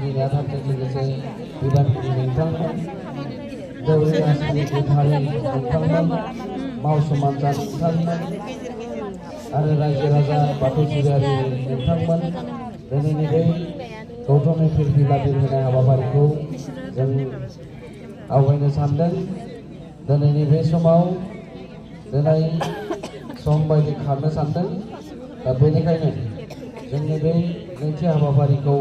आफादगिरि नेहाथारजों लोगोसे बिबानगिरि नोंथांमोन, दौरि आसामनि गोथारै नोंथांमोन, मावसोमग्रा नोंथांमोन आरो रायजो राजा बाथौ सिबियारि नोंथांमोन, दिनैनि बे गौतम फिरफिला बिरहोनाय हाबाफारिखौ जों आवगायनो सानदों। दिनैनि बे समाव दिनै सम बायदि खारनो सानदों। दा बेनिखायनो जोंनि बे नैथि हाबाफारिखौ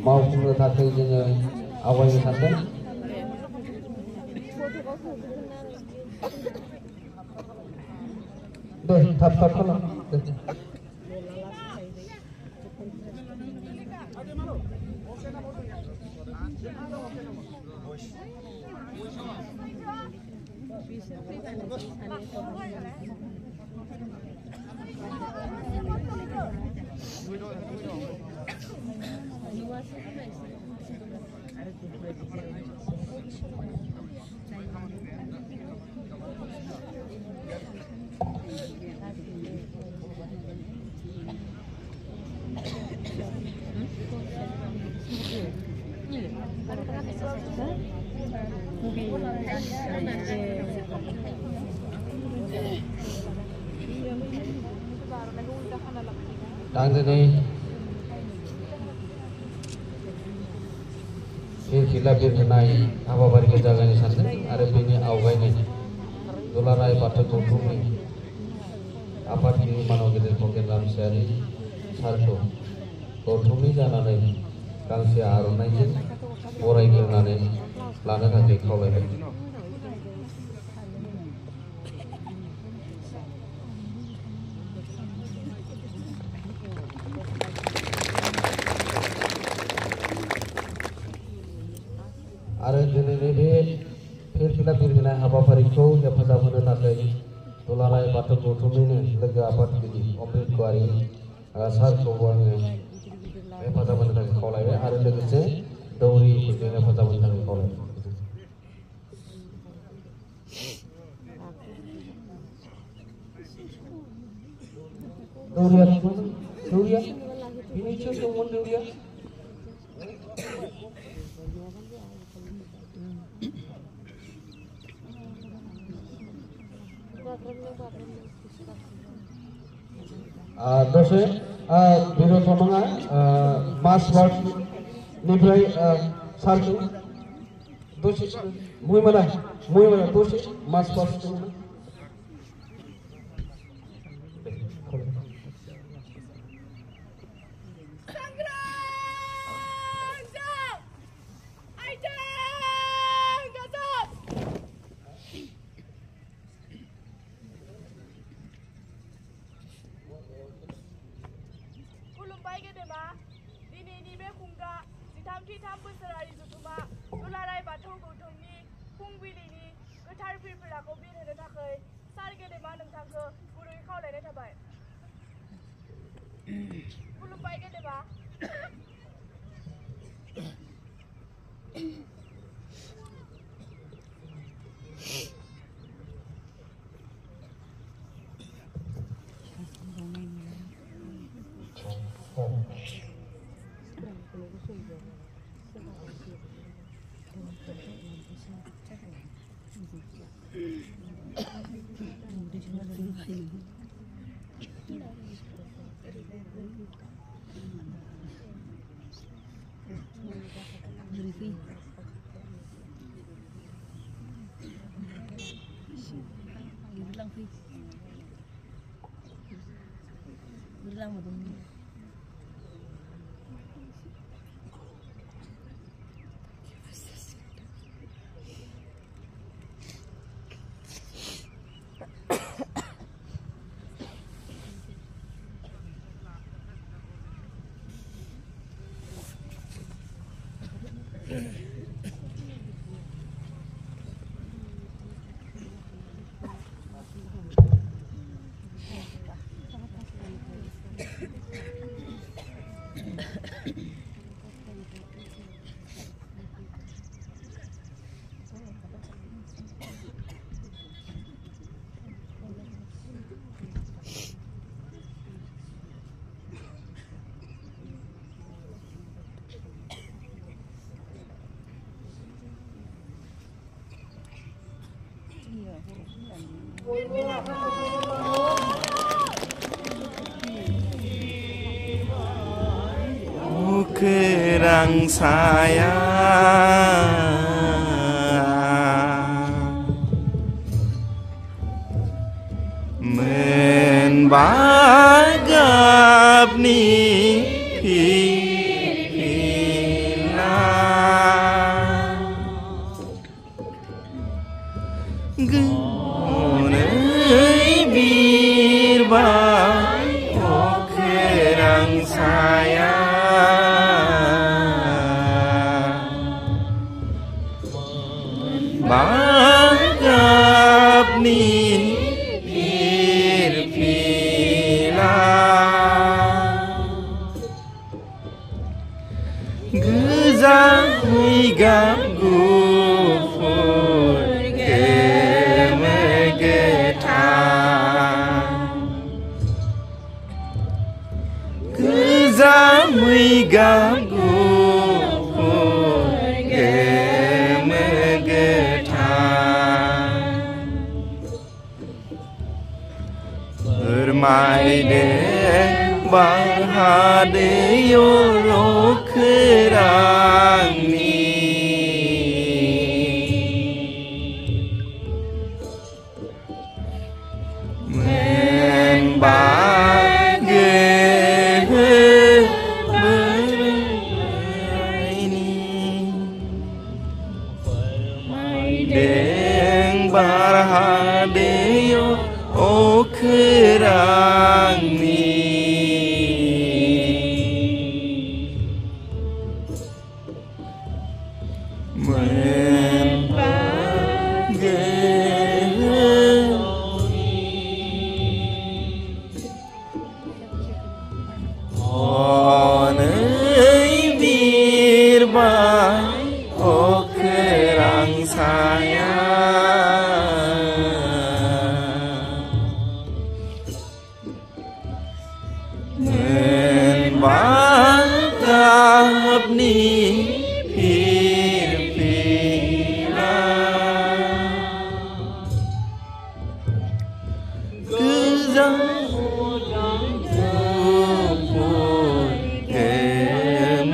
मावफुंनो थाखाय जोङो आवगायनो सानदों। दे थाब थाब खालाम दे। आं दिनै फिरफिला बिरहोनाय हाबाफारिखौ जागायनो सानदों आरो बेनि आवगायनो दुलाराय बाथौ गौथुमनि आफादगिरि मानगिरि खगेन रामसियारि सारखौ गौथुमनि जानानै गांसे आर'नाइजों बरायग्रोनानै लानो थाखाय खावलायबाय। आरो दिनैनि बे फिरफिला बिरहोनाय हाबाफारिखौ हेफाजाब होनो थाखाय दुलाराय बाथौ गौथुमनिनो लोगो आफादगिरि अमृत गयारी सारखौबो आङो हेफाजाब होनो थाखाय खावलायबाय आरो लोगोसे दौरिफोरखौ हेफाजाब होनो थाखाय खावलायबाय। दौरिया दौरिया बिनिसो दंमोन दौरिया। दसे बिरथ नङा मासबाटनिफ्राय सारखौ दसे मुयमाना दसे मासबाट दिनैनि बे खुंगा 13 बोसोरारि जथुमा दुलाराय बाथौ गौथुमनि फुंबिलिनि गोथार फिरफिलाखौ बिरहोनो थाखाय सार गेदेमा नोंथांखौ गुरै खावलायनाय थाबाय। खुलुमबाय गेदेमा। Kerang saya menbagap ni hilang gunai birbai oh kerang saya bagap ni hirpila gezai gap gufur gemegetan gezai gap gufur Bermaide bahade yoro kerang ni menbage bermaide bahade yoro oh kerang ni menbage onai birbai oh kerang saya menbagap ni hirpila gezai gufur gemegetan